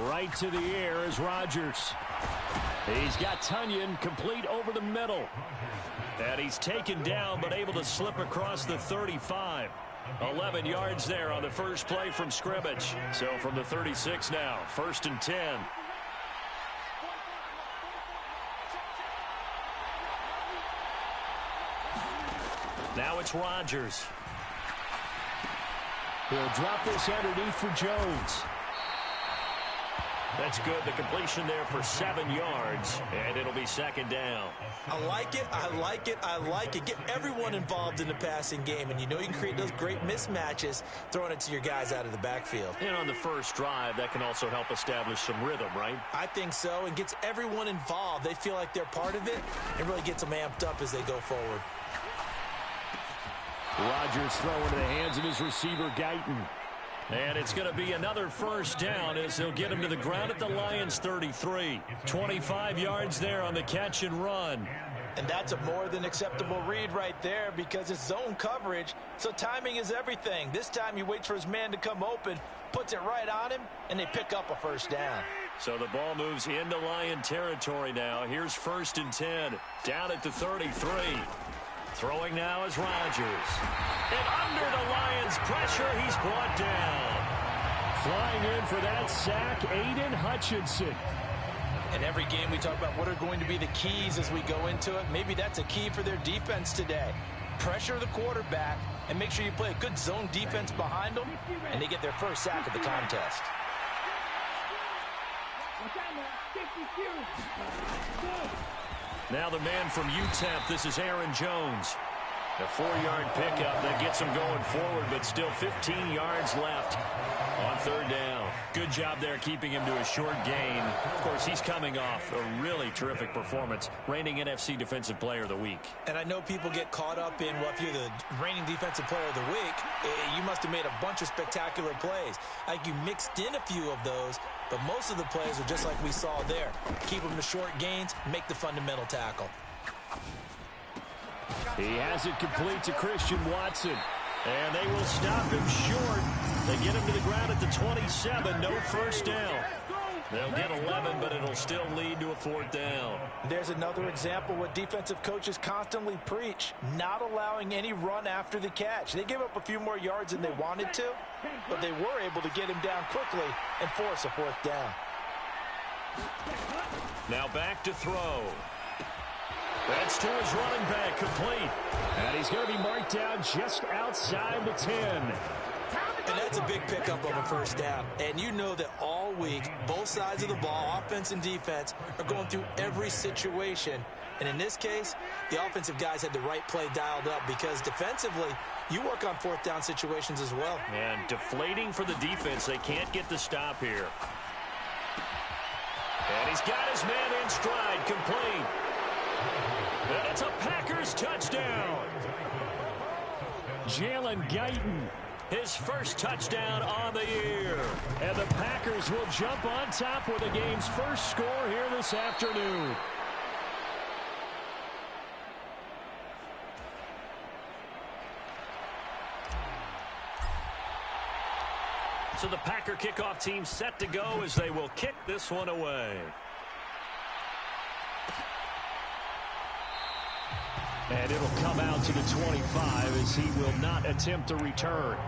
Right to the air is Rodgers. He's got Tunyon complete over the middle. And he's taken down but able to slip across the 35. 11 yards there on the first play from scrimmage. So from the 36 now, 1st and 10. Now it's Rodgers. He'll drop this underneath for Jones. That's good. The completion there for 7 yards, and it'll be 2nd down. I like it. I like it. I like it. Get everyone involved in the passing game, and you know you can create those great mismatches throwing it to your guys out of the backfield. And on the first drive, that can also help establish some rhythm, right? I think so, and gets everyone involved. They feel like they're part of it, and really gets them amped up as they go forward. Rodgers throwing to the hands of his receiver, Guyton. And it's going to be another 1st down as they'll get him to the ground at the Lions' 33. 25 yards there on the catch and run. And that's a more than acceptable read right there because it's zone coverage, so timing is everything. This time he waits for his man to come open, puts it right on him, and they pick up a 1st down. So the ball moves into Lion territory now. Here's 1st and 10, down at the 33. Throwing now is Rodgers. And under the Lions' pressure, he's brought down. Flying in for that sack, Aiden Hutchinson. In every game we talk about what are going to be the keys as we go into it. Maybe that's a key for their defense today. Pressure the quarterback and make sure you play a good zone defense behind them, and they get their first sack of the contest. Now the man from UTEP, this is Aaron Jones. A 4-yard pickup that gets him going forward, but still 15 yards left on 3rd down. Good job there keeping him to a short gain. Of course, he's coming off a really terrific performance, reigning NFC Defensive Player of the Week. And I know people get caught up in, well, if you're the reigning Defensive Player of the Week, you must have made a bunch of spectacular plays. Like you mixed in a few of those, but most of the plays are just like we saw there. Keep them to short gains, make the fundamental tackle. He has it complete to Christian Watson. And they will stop him short. They get him to the ground at the 27. No 1st down. They'll get 11, but it'll still lead to a 4th down. There's another example what defensive coaches constantly preach, not allowing any run after the catch. They gave up a few more yards than they wanted to, but they were able to get him down quickly and force a 4th down. Now back to throw. That's to his running back, complete. And he's going to be marked down just outside the 10. And that's a big pickup of a 1st down. And you know that all week, both sides of the ball, offense and defense, are going through every situation. And in this case, the offensive guys had the right play dialed up because defensively, you work on 4th down situations as well. And deflating for the defense. They can't get the stop here. And he's got his man in stride, complete. And it's a Packers touchdown. Jalen Guyton, his 1st touchdown on the year. And the Packers will jump on top with the game's first score here this afternoon. So the Packer kickoff team set to go as they will kick this one away. And it'll come out to the 25 as he will not attempt a return.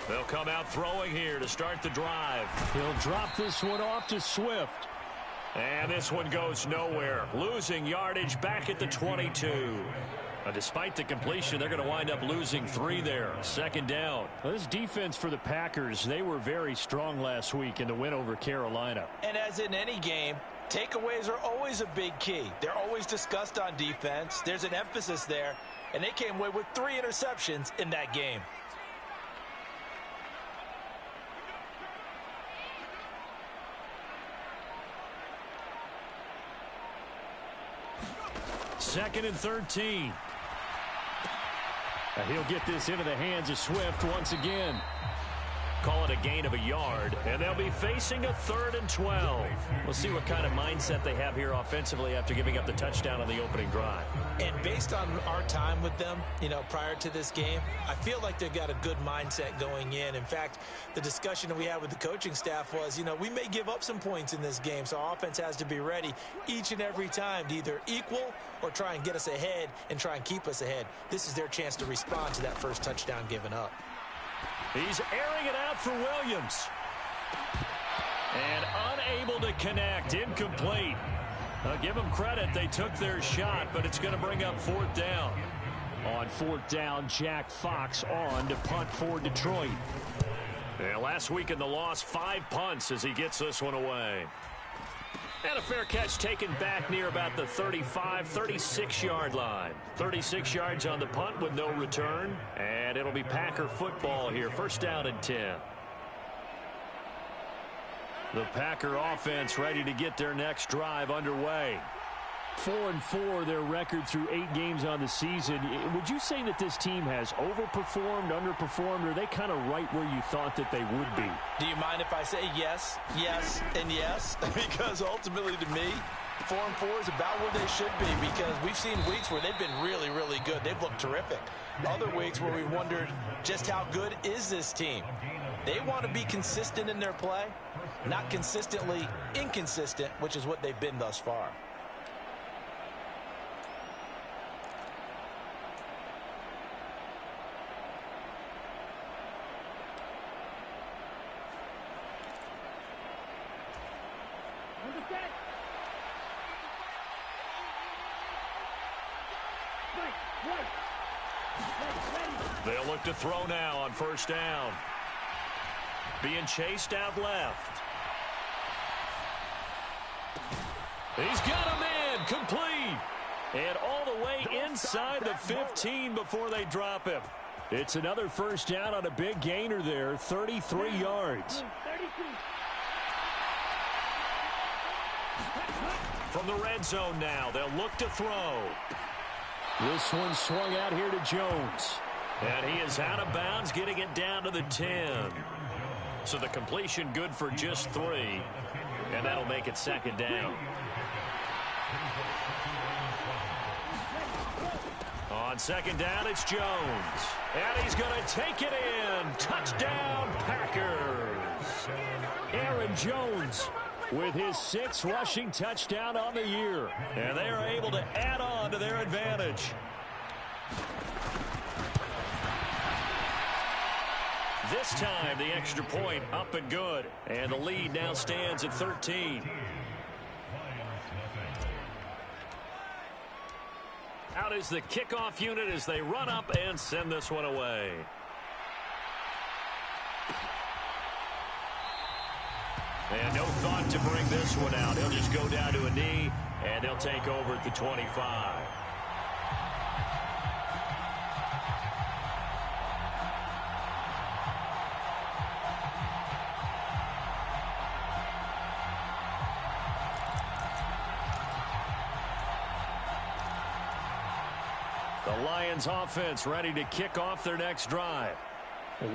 They'll come out throwing here to start the drive. He'll drop this one off to Swift. And this one goes nowhere. Losing yardage back at the 22. Despite the completion, they're going to wind up losing 3 there. 2nd down. Well, this defense for the Packers, they were very strong last week in the win over Carolina. And as in any game, takeaways are always a big key. They're always discussed on defense. There's an emphasis there. And they came away with 3 interceptions in that game. Second and 13. He'll get this into the hands of Swift once again. Call it a gain of a yard, and they'll be facing a 3rd and 12. We'll see what kind of mindset they have here offensively after giving up the touchdown on the opening drive. And based on our time with them, prior to this game, I feel like they've got a good mindset going in. In fact, the discussion that we had with the coaching staff was, we may give up some points in this game, so our offense has to be ready each and every time to either equal or try and get us ahead and try and keep us ahead. This is their chance to respond to that first touchdown given up. He's airing it out for Williams. And unable to connect. Incomplete. Give them credit. They took their shot, but it's going to bring up 4th down. On 4th down, Jack Fox on to punt for Detroit. And last week in the loss, 5 punts as he gets this one away. And a fair catch taken back near about the 35, 36-yard line. 36 yards on the punt with no return. And it'll be Packer football here. 1st down and 10. The Packer offense ready to get their next drive underway. 4-4 their record through 8 games on the season. Would you say that this team has overperformed, underperformed, or are they kind of right where you thought that they would be? Do you mind if I say yes, yes, and yes? Because ultimately to me, 4-4 is about where they should be, because we've seen weeks where they've been really, really good. They've looked terrific. Other weeks where we wondered just how good is this team. They want to be consistent in their play, not consistently inconsistent, which is what they've been thus far. They'll look to throw now on 1st down. Being chased out left. He's got a man complete. And all the way inside the 15 before they drop him. It's another 1st down on a big gainer there, 33 yards. From the red zone now, they'll look to throw. This one swung out here to Jones. And he is out of bounds, getting it down to the 10. So the completion good for just 3. And that'll make it 2nd down. On 2nd down, it's Jones. And he's going to take it in. Touchdown, Packers. Aaron Jones with his 6th rushing touchdown on the year. And they are able to add on to their advantage. This time, the extra point up and good. And the lead now stands at 13. Out is the kickoff unit as they run up and send this one away. And no thought to bring this one out. He'll just go down to a knee, and they'll take over at the 25. The Lions offense ready to kick off their next drive.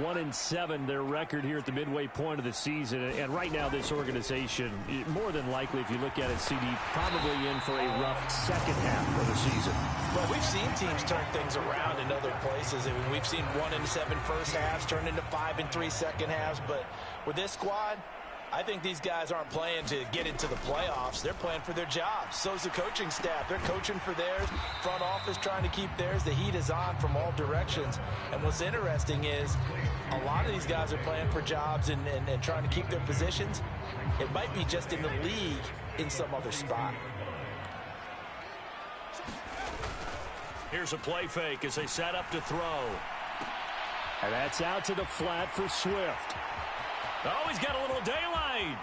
1-7 their record here at the midway point of the season. And right now this organization, more than likely, if you look at it, CD, probably in for a rough 2nd half of the season. Well, we've seen teams turn things around in other places. I mean, we've seen 1-7 first halves turn into 5-3 second halves. But with this squad, I think these guys aren't playing to get into the playoffs. They're playing for their jobs. So's the coaching staff. They're coaching for theirs. Front office trying to keep theirs. The heat is on from all directions. And what's interesting is a lot of these guys are playing for jobs and trying to keep their positions. It might be just in the league in some other spot. Here's a play fake as they set up to throw. And that's out to the flat for Swift. Oh, he's got a little daylight.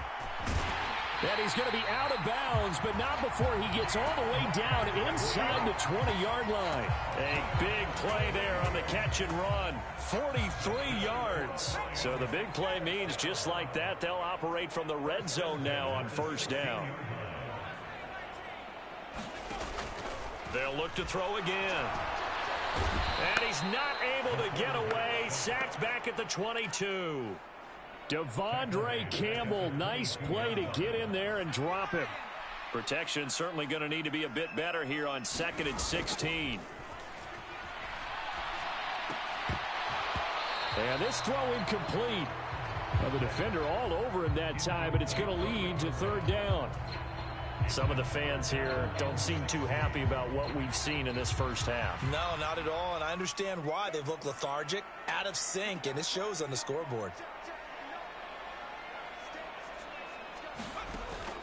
And he's going to be out of bounds, but not before he gets all the way down inside the 20-yard line. A big play there on the catch and run. 43 yards. So the big play means just like that, they'll operate from the red zone now on 1st down. They'll look to throw again. And he's not able to get away. Sacked back at the 22. Devondre Campbell, nice play to get in there and drop him. Protection certainly going to need to be a bit better here on 2nd and 16. And this throw incomplete. Well, the defender all over him that time, but it's going to lead to 3rd down. Some of the fans here don't seem too happy about what we've seen in this first half. No, not at all, and I understand why. They've looked lethargic, out of sync, and it shows on the scoreboard.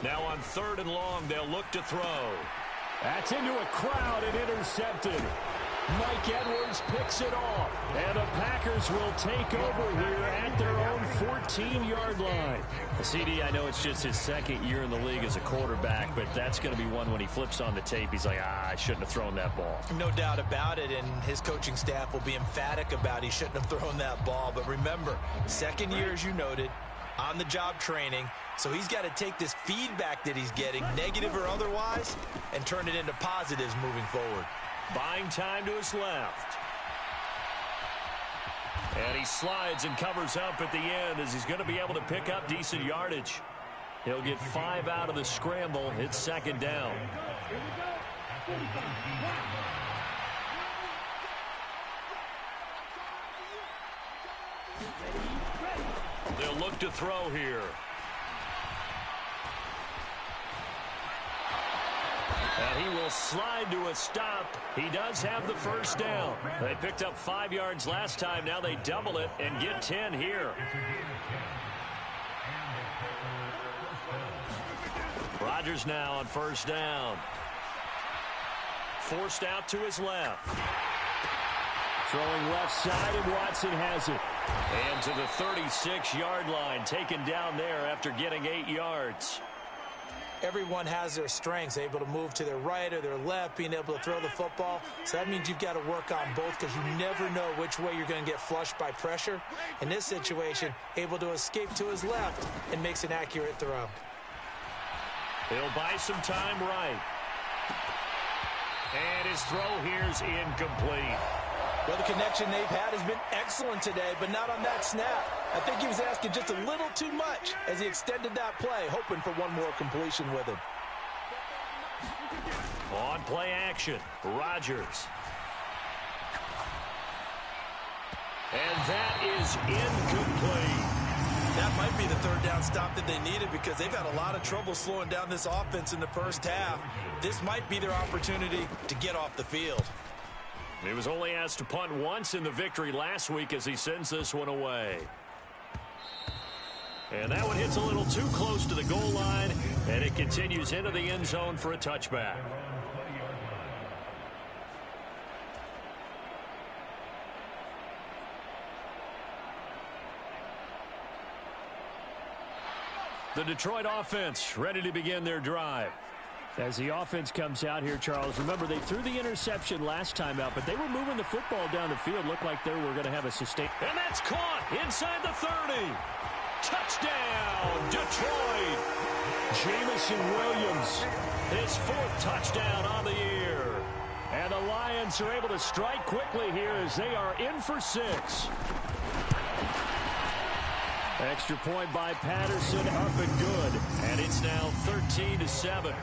Now on 3rd and long, they'll look to throw. That's into a crowd and intercepted. Mike Edwards picks it off, and the Packers will take over here at their own 14-yard line. The CD, I know it's just his 2nd year in the league as a quarterback, but that's going to be one when he flips on the tape. He's like, I shouldn't have thrown that ball. No doubt about it, and his coaching staff will be emphatic about he shouldn't have thrown that ball. But remember, 2nd year, as you noted, on-the-job training, so he's got to take this feedback that he's getting, negative or otherwise, and turn it into positives moving forward. Buying time to his left. And he slides and covers up at the end as he's going to be able to pick up decent yardage. He'll get 5 out of the scramble. It's 2nd down. They'll look to throw here. And he will slide to a stop. He does have the 1st down. They picked up 5 yards last time. Now they double it and get 10 here. Rodgers now on 1st down. Forced out to his left. Throwing left side, and Watson has it. And to the 36-yard line, taken down there after getting 8 yards. Everyone has their strengths, able to move to their right or their left, being able to throw the football. So that means you've got to work on both because you never know which way you're going to get flushed by pressure. In this situation, able to escape to his left and makes an accurate throw. He'll buy some time right. And his throw here's incomplete. Well, the connection they've had has been excellent today, but not on that snap. I think he was asking just a little too much as he extended that play, hoping for one more completion with him. On play action, Rodgers. And that is incomplete. That might be the 3rd down stop that they needed because they've had a lot of trouble slowing down this offense in the first half. This might be their opportunity to get off the field. He was only asked to punt once in the victory last week as he sends this one away. And that one hits a little too close to the goal line, and it continues into the end zone for a touchback. The Detroit offense ready to begin their drive. As the offense comes out here, Charles, remember they threw the interception last time out, but they were moving the football down the field. Looked like they were going to have a sustain. And that's caught inside the 30. Touchdown, Detroit. Jamison Williams, his 4th touchdown on the year. And the Lions are able to strike quickly here as they are in for 6. Extra point by Patterson, up and good. And it's now 13-7.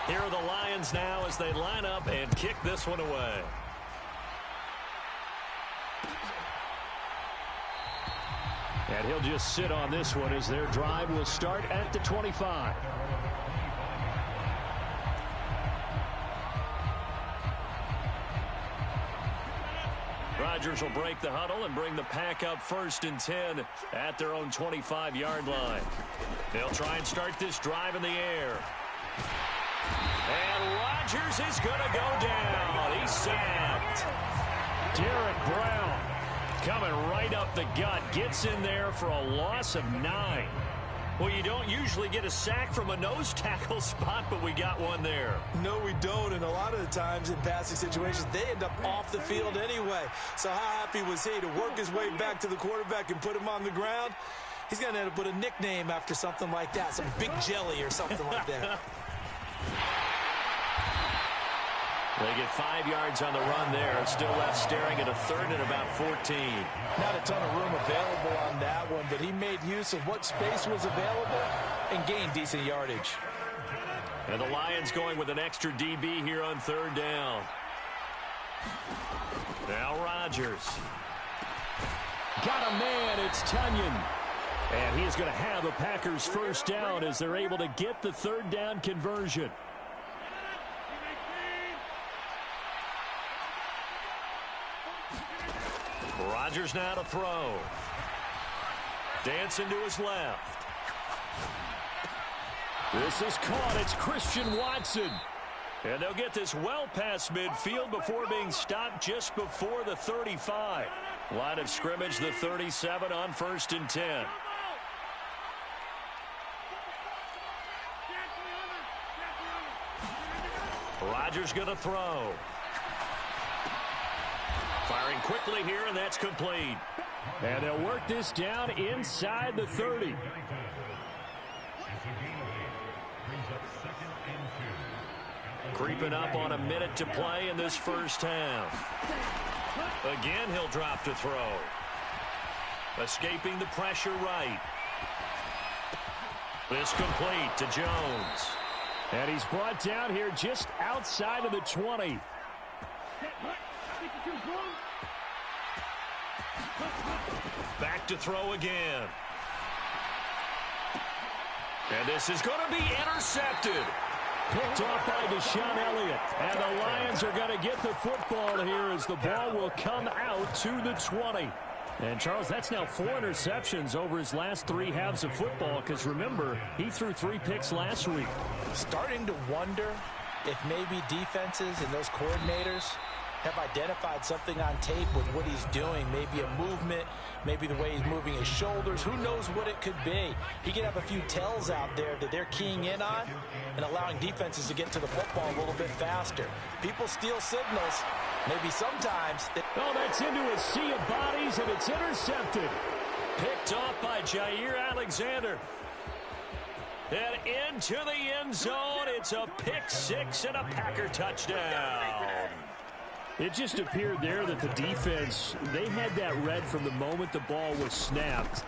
Here are the Lions now as they line up and kick this one away. And he'll just sit on this one as their drive will start at the 25. Rodgers will break the huddle and bring the pack up 1st and 10 at their own 25-yard line. They'll try and start this drive in the air. And Rodgers is going to go down. He's sacked. Derek Brown coming right up the gut. Gets in there for a loss of 9. Well, you don't usually get a sack from a nose tackle spot, but we got one there. No, we don't, and a lot of the times in passing situations, they end up off the field anyway. So how happy was he to work his way back to the quarterback and put him on the ground? He's going to end up with a nickname after something like that, some Big Jelly or something like that. They get 5 yards on the run there. Still left staring at a third and about 14. Not a ton of room available on that one, but he made use of what space was available and gained decent yardage. And the Lions going with an extra DB here on third down. Now Rodgers. Got a man. It's Tunyon. And he is going to have a Packers first down as they're able to get the third down conversion. Rodgers now to throw. Dancing to his left. This is caught. It's Christian Watson. And they'll get this well past midfield before being stopped just before the 35. Line of scrimmage, the 37 on 1st and 10. Rodgers going to throw. Firing quickly here, and that's complete. And they'll work this down inside the 30. Creeping up on a minute to play in this first half. Again, he'll drop to throw. Escaping the pressure right. This complete to Jones. And he's brought down here just outside of the 20. Back to throw again. And this is going to be intercepted. Picked off by Deshaun Elliott. And the Lions are going to get the football here as the ball will come out to the 20. And, Charles, that's now 4 interceptions over his last 3 halves of football because, remember, he threw 3 picks last week. Starting to wonder if maybe defenses and those coordinators have identified something on tape with what he's doing. Maybe a movement, maybe the way he's moving his shoulders. Who knows what it could be? He could have a few tells out there that they're keying in on and allowing defenses to get to the football a little bit faster. People steal signals. Maybe sometimes. Oh, that's into a sea of bodies, and it's intercepted. Picked off by Jair Alexander. And into the end zone. It's a pick 6 and a Packer touchdown. It just appeared there that the defense, they had that read from the moment the ball was snapped.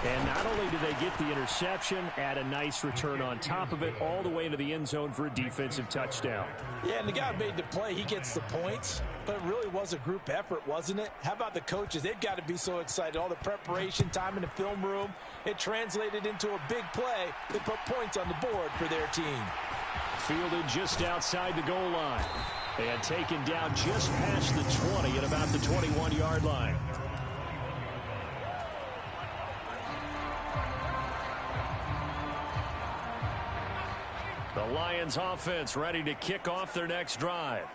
And not only did they get the interception, add a nice return on top of it, all the way into the end zone for a defensive touchdown. Yeah, and the guy made the play. He gets the points. But it really was a group effort, wasn't it? How about the coaches? They've got to be so excited. All the preparation time in the film room, it translated into a big play that put points on the board for their team. Fielded just outside the goal line. And taken down just past the 20 at about the 21-yard line. The Lions offense ready to kick off their next drive.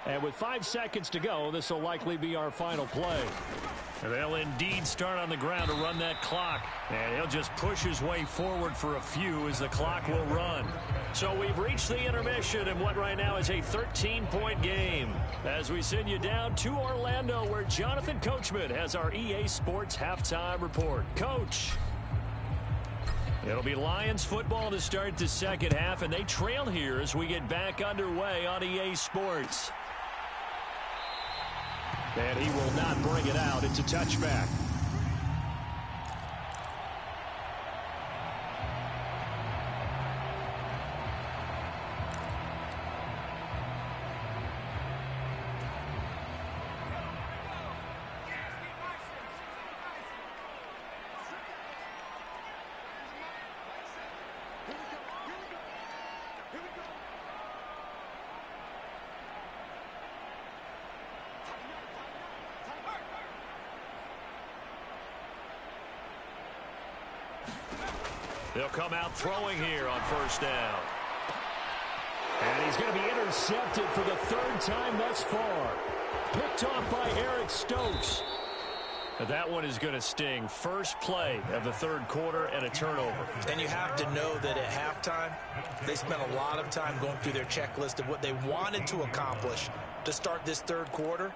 And with 5 seconds to go, this will likely be our final play. They'll indeed start on the ground to run that clock. And he'll just push his way forward for a few as the clock will run. So we've reached the intermission in what right now is a 13-point game. As we send you down to Orlando where Jonathan Coachman has our EA Sports halftime report. Coach. It'll be Lions football to start the second half, and they trail here as we get back underway on EA Sports. And he will not bring it out. It's a touchback. They'll come out throwing here on first down. And he's going to be intercepted for the 3rd time thus far. Picked off by Eric Stokes. That one is going to sting. First play of the 3rd quarter and a turnover. And you have to know that at halftime, they spent a lot of time going through their checklist of what they wanted to accomplish to start this 3rd quarter.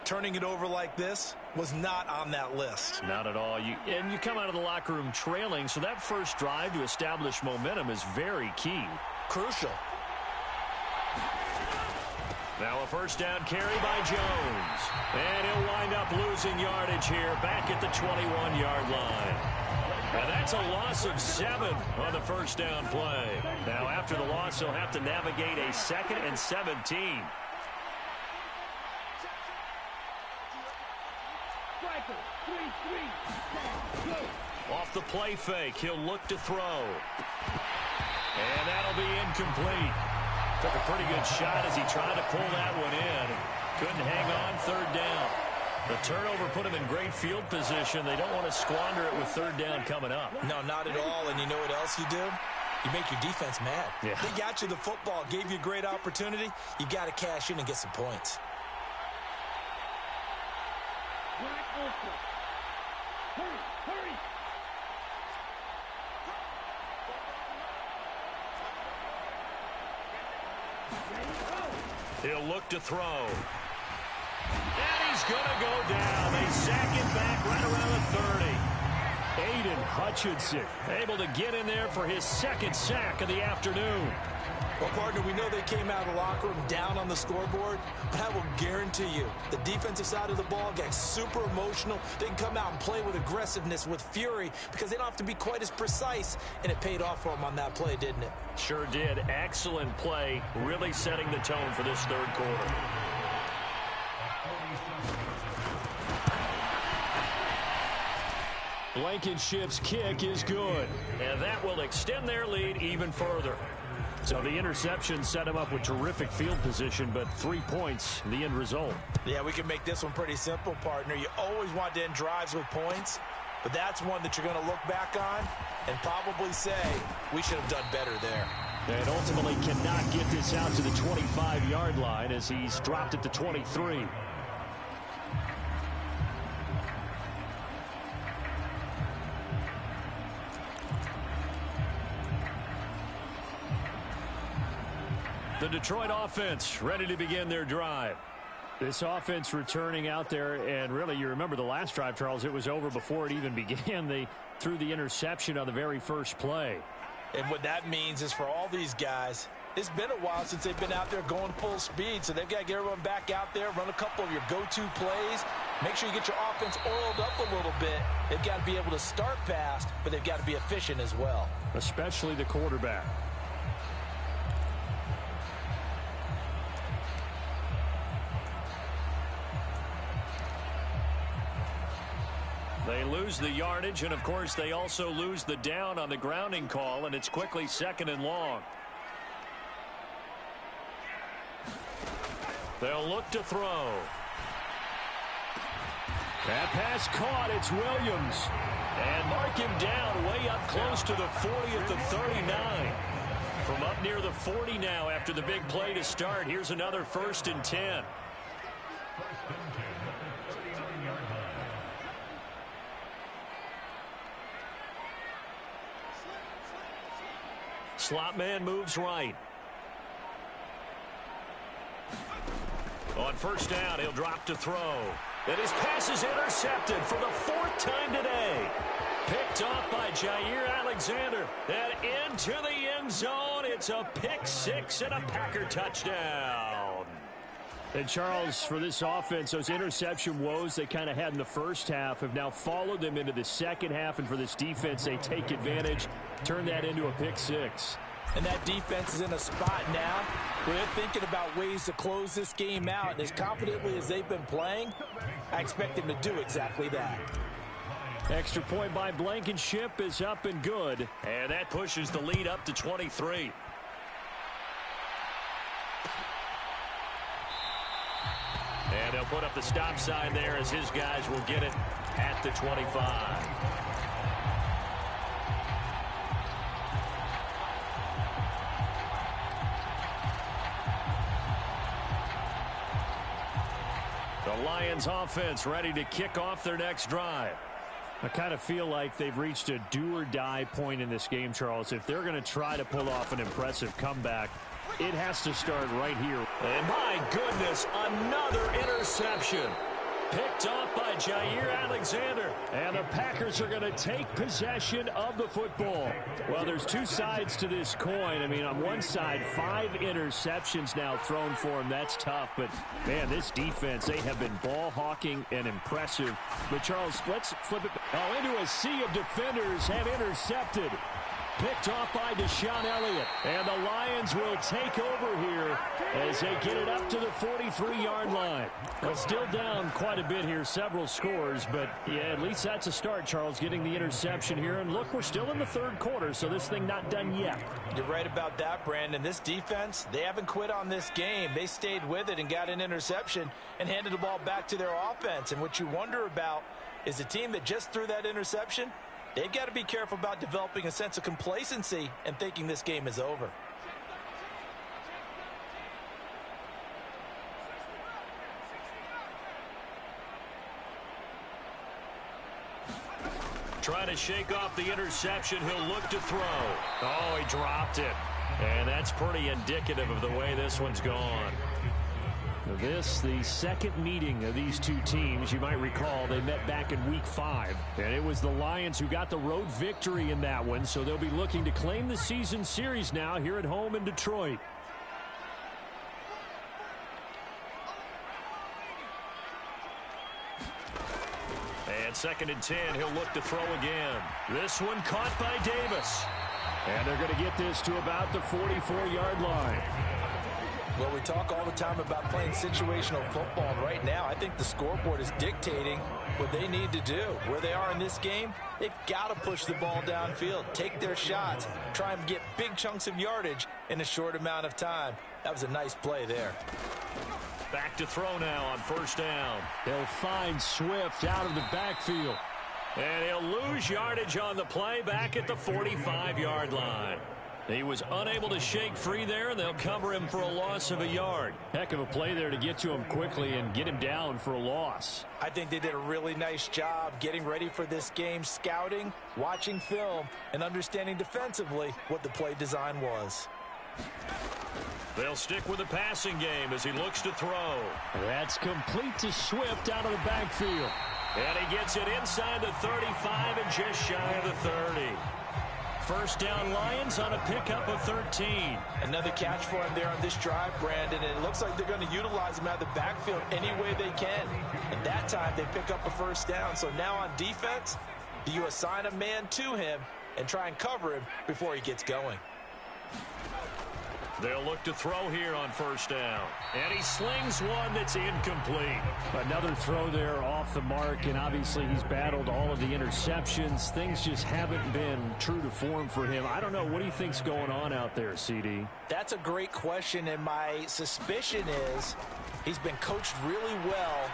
Turning it over like this was not on that list. Not at all. And you come out of the locker room trailing, so that first drive to establish momentum is very key. Crucial. Now a first down carry by Jones. And he'll wind up losing yardage here back at the 21-yard line. And that's a loss of 7 on the first down play. Now after the loss, he'll have to navigate a 2nd and 17. Off the play fake, he'll look to throw. And that'll be incomplete. Took a pretty good shot as he tried to pull that one in. Couldn't hang on, third down. The turnover put him in great field position. They don't want to squander it with third down coming up. No, not at all. And you know what else you do? You make your defense mad. Yeah. They got you the football, gave you a great opportunity. You got to cash in and get some points. Hurry! He'll look to throw. And he's going to go down. They sack him back right around the 30. Aiden Hutchinson able to get in there for his 2nd sack of the afternoon. Well, partner, we know they came out of the locker room down on the scoreboard, but I will guarantee you the defensive side of the ball got super emotional. They can come out and play with aggressiveness, with fury, because they don't have to be quite as precise, and it paid off for them on that play, didn't it? Sure did. Excellent play, really setting the tone for this third quarter. Blankenship's kick is good, and that will extend their lead even further. So the interception set him up with terrific field position, but 3 points, the end result. Yeah, we can make this one pretty simple, partner. You always want to end drives with points, but that's one that you're going to look back on and probably say, we should have done better there. And ultimately cannot get this out to the 25-yard line as he's dropped it to 23. The Detroit offense ready to begin their drive. This offense returning out there, and really, you remember the last drive, Charles, it was over before it even began. They threw the interception on the very first play. And what that means is for all these guys, it's been a while since they've been out there going full speed, so they've got to get everyone back out there, run a couple of your go-to plays, make sure you get your offense oiled up a little bit. They've got to be able to start fast, but they've got to be efficient as well. Especially the quarterback. They lose the yardage, and of course they also lose the down on the grounding call, and it's quickly 2nd and long. They'll look to throw. That pass caught. It's Williams. And mark him down way up close to the 40 at the 39. From up near the 40 now after the big play to start. Here's another 1st and 10. Slot man moves right. On first down, he'll drop to throw. And his pass is intercepted for the 4th time today. Picked off by Jair Alexander. And into the end zone. It's a pick 6 and a Packer touchdown. And Charles, for this offense, those interception woes they kind of had in the first half have now followed them into the second half. And for this defense, they take advantage, turn that into a pick 6. And that defense is in a spot now where they're thinking about ways to close this game out. And as confidently as they've been playing, I expect them to do exactly that. Extra point by Blankenship is up and good. And that pushes the lead up to 23. And they'll put up the stop sign there as his guys will get it at the 25. The Lions offense ready to kick off their next drive. I kind of feel like they've reached a do-or-die point in this game, Charles. If they're going to try to pull off an impressive comeback, it has to start right here. And my goodness, another interception. Picked off by Jair Alexander. And the Packers are going to take possession of the football. Well, there's two sides to this coin. I mean, on one side, 5 interceptions now thrown for him. That's tough. But, man, this defense, they have been ball hawking and impressive. But, Charles, let's flip it into a sea of defenders have intercepted. Picked off by Deshaun Elliott. And the Lions will take over here as they get it up to the 43-yard line. Well, still down quite a bit here, several scores. But, yeah, at least that's a start, Charles, getting the interception here. And, look, we're still in the third quarter, so this thing not done yet. You're right about that, Brandon. This defense, they haven't quit on this game. They stayed with it and got an interception and handed the ball back to their offense. And what you wonder about is the team that just threw that interception, they've got to be careful about developing a sense of complacency and thinking this game is over. Trying to shake off the interception. He'll look to throw. Oh, he dropped it. And that's pretty indicative of the way this one's gone. This, the second meeting of these two teams. You might recall they met back in Week 5. And it was the Lions who got the road victory in that one. So they'll be looking to claim the season series now here at home in Detroit. And 2nd and 10, he'll look to throw again. This one caught by Davis. And they're going to get this to about the 44-yard line. Well, we talk all the time about playing situational football. And right now, I think the scoreboard is dictating what they need to do. Where they are in this game, they've got to push the ball downfield, take their shots, try and get big chunks of yardage in a short amount of time. That was a nice play there. Back to throw now on 1st down. They'll find Swift out of the backfield. And he'll lose yardage on the play back at the 45-yard line. He was unable to shake free there, and they'll cover him for a loss of a yard. Heck of a play there to get to him quickly and get him down for a loss. I think they did a really nice job getting ready for this game, scouting, watching film, and understanding defensively what the play design was. They'll stick with the passing game as he looks to throw. That's complete to Swift out of the backfield. And he gets it inside the 35 and just shy of the 30. 1st down Lions on a pickup of 13. Another catch for him there on this drive, Brandon, and it looks like they're going to utilize him out of the backfield any way they can. And that time they pick up a 1st down. So now on defense, do you assign a man to him and try and cover him before he gets going? They'll look to throw here on 1st down. And he slings one that's incomplete. Another throw there off the mark, and obviously he's battled all of the interceptions. Things just haven't been true to form for him. I don't know. What do you think's going on out there, CD? That's a great question, and my suspicion is he's been coached really well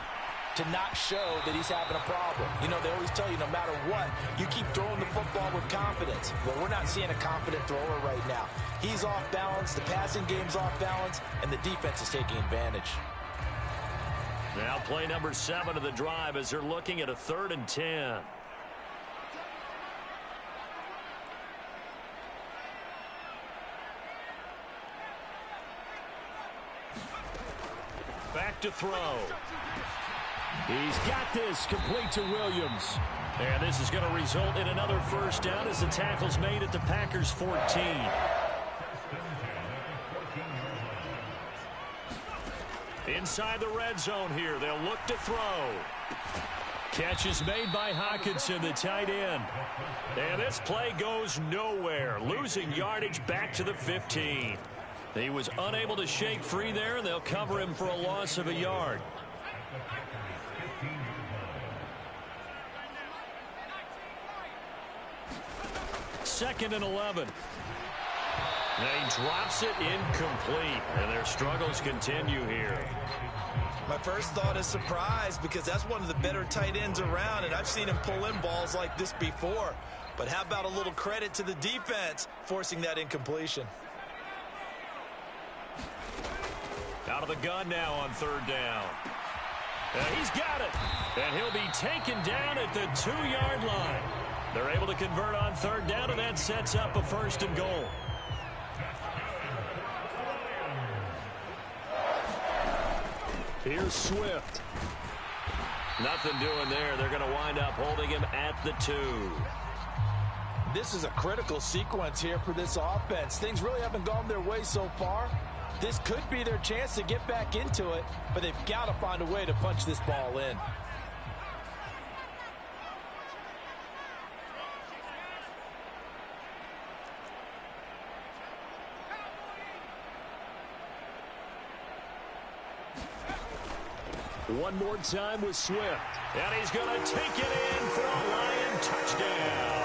to not show that he's having a problem. You know, they always tell you no matter what, you keep throwing the football with confidence. Well, we're not seeing a confident thrower right now. He's off balance, the passing game's off balance, and the defense is taking advantage. Now play number 7 of the drive as they're looking at a 3rd and 10. Back to throw. He's got this complete to Williams. And this is going to result in another 1st down as the tackle's made at the Packers 14. Inside the red zone here, they'll look to throw. Catch is made by Hockenson, the tight end. And this play goes nowhere, losing yardage back to the 15. He was unable to shake free there, and they'll cover him for a loss of a yard. 2nd and 11. And he drops it incomplete, and their struggles continue here. My first thought is surprise, because that's one of the better tight ends around, and I've seen him pull in balls like this before. But how about a little credit to the defense forcing that incompletion? Out of the gun now on 3rd down. And he's got it. And he'll be taken down at the 2-yard line. They're able to convert on 3rd down, and that sets up a 1st and goal. Here's Swift. Nothing doing there. They're going to wind up holding him at the 2. This is a critical sequence here for this offense. Things really haven't gone their way so far. This could be their chance to get back into it, but they've got to find a way to punch this ball in. One more time with Swift. And he's going to take it in for a Lion touchdown.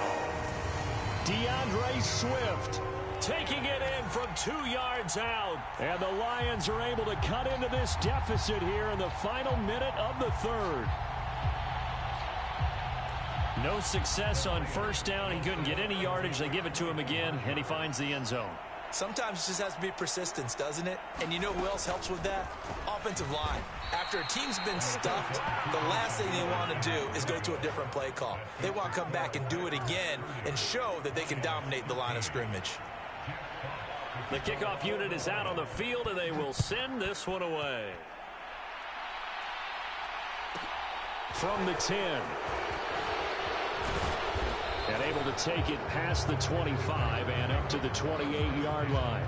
DeAndre Swift taking it in from 2 yards out. And the Lions are able to cut into this deficit here in the final minute of the 3rd. No success on first down. He couldn't get any yardage. They give it to him again, and he finds the end zone. Sometimes it just has to be persistence, doesn't it? And you know who else helps with that? Offensive line. After a team's been stuffed, the last thing they want to do is go to a different play call. They want to come back and do it again and show that they can dominate the line of scrimmage. The kickoff unit is out on the field, and they will send this one away. From the 10. And able to take it past the 25 and up to the 28-yard line.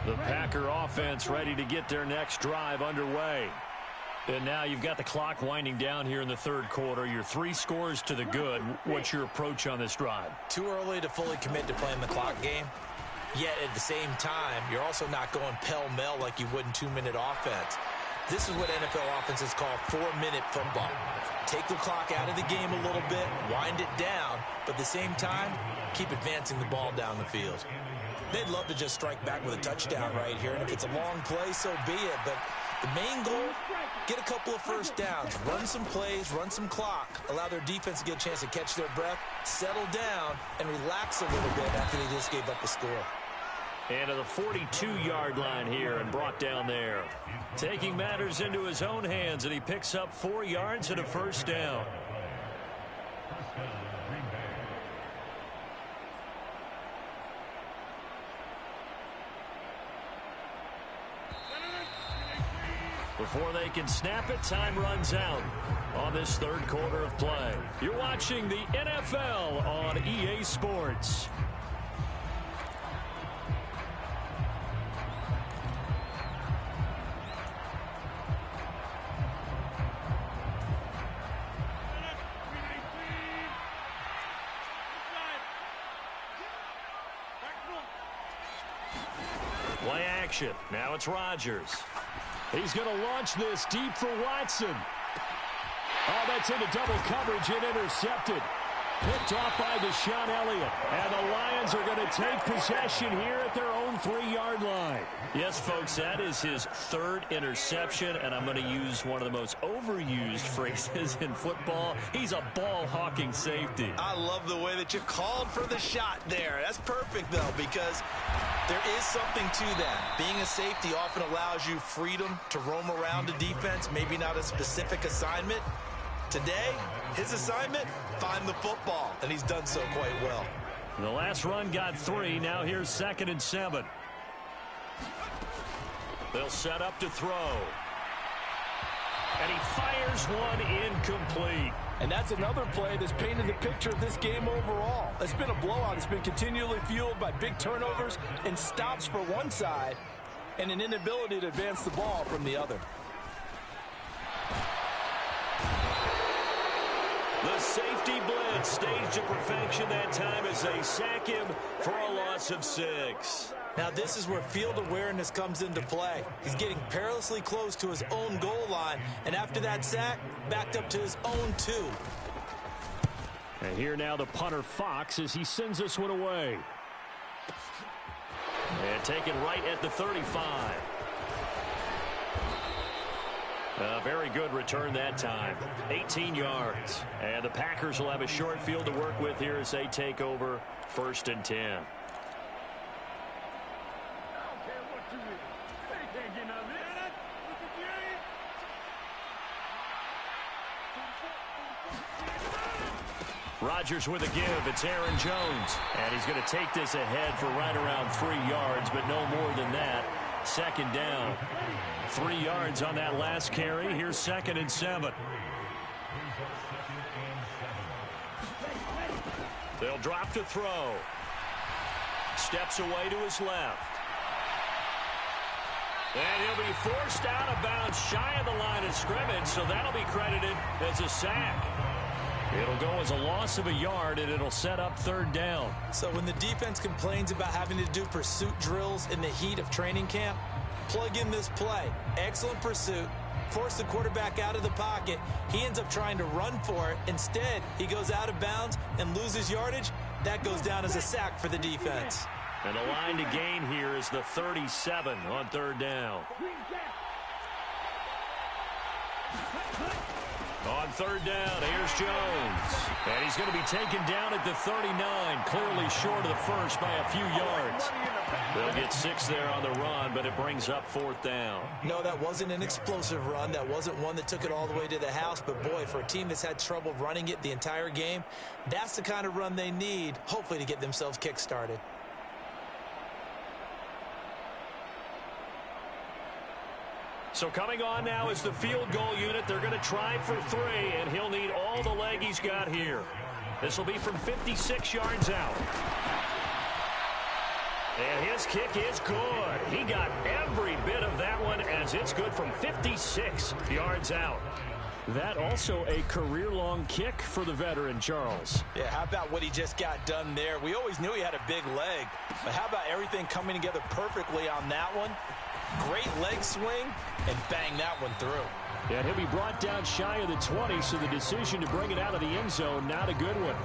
The Packer offense ready to get their next drive underway. And now you've got the clock winding down here in the 3rd quarter. You're 3 scores to the good. What's your approach on this drive? Too early to fully commit to playing the clock game. Yet at the same time, you're also not going pell-mell like you would in 2-minute offense. This is what NFL offenses call 4-minute football. Take the clock out of the game a little bit, wind it down, but at the same time, keep advancing the ball down the field. They'd love to just strike back with a touchdown right here, and if it's a long play, so be it. But the main goal, get a couple of first downs, run some plays, run some clock, allow their defense to get a chance to catch their breath, settle down, and relax a little bit after they just gave up a score. And to the 42-yard line here and brought down there. Taking matters into his own hands, and he picks up 4 yards and a first down. Before they can snap it, time runs out on this 3rd quarter of play. You're watching the NFL on EA Sports. Play action. Now it's Rodgers. He's going to launch this deep for Watson. Oh, that's into double coverage and intercepted. Picked off by Deshaun Elliott. And the Lions are going to take possession here at their own 3-yard line. Yes, folks, that is his 3rd interception, and I'm going to use one of the most overused phrases in football. He's a ball-hawking safety. I love the way that you called for the shot there. That's perfect, though, because there is something to that. Being a safety often allows you freedom to roam around the defense, maybe not a specific assignment. Today, his assignment, find the football, and he's done so quite well. The last run got 3. Now here's 2nd and 7. They'll set up to throw. And he fires one incomplete. And that's another play that's painted the picture of this game overall. It's been a blowout. It's been continually fueled by big turnovers and stops for one side and an inability to advance the ball from the other. The safety blitz staged to perfection that time as they sack him for a loss of 6. Now this is where field awareness comes into play. He's getting perilously close to his own goal line, and after that sack, backed up to his own 2. And here now the punter Fox as he sends this one away. And taken right at the 35. A very good return that time. 18 yards. And the Packers will have a short field to work with here as they take over 1st and 10. Rodgers with a give. It's Aaron Jones. And he's going to take this ahead for right around 3 yards, but no more than that. Second down. 3 yards on that last carry. Here's 2nd and 7. They'll drop to throw. Steps away to his left. And he'll be forced out of bounds shy of the line of scrimmage, so that'll be credited as a sack. It'll go as a loss of a yard, and it'll set up 3rd down. So when the defense complains about having to do pursuit drills in the heat of training camp, plug in this play. Excellent pursuit. Force the quarterback out of the pocket. He ends up trying to run for it. Instead, he goes out of bounds and loses yardage. That goes down as a sack for the defense. And the line to gain here is the 37 on 3rd down. On 3rd down, here's Jones. And he's going to be taken down at the 39, clearly short of the first by a few yards. They'll get 6 there on the run, but it brings up 4th down. No, that wasn't an explosive run. That wasn't one that took it all the way to the house. But, boy, for a team that's had trouble running it the entire game, that's the kind of run they need, hopefully, to get themselves kick-started. So coming on now is the field goal unit. They're going to try for 3, and he'll need all the leg he's got here. This will be from 56 yards out. And his kick is good. He got every bit of that one, as it's good from 56 yards out. That also a career-long kick for the veteran, Charles. Yeah, how about what he just got done there? We always knew he had a big leg, but how about everything coming together perfectly on that one? Great leg swing, and bang that one through. And he'll be brought down shy of the 20, so the decision to bring it out of the end zone, not a good one.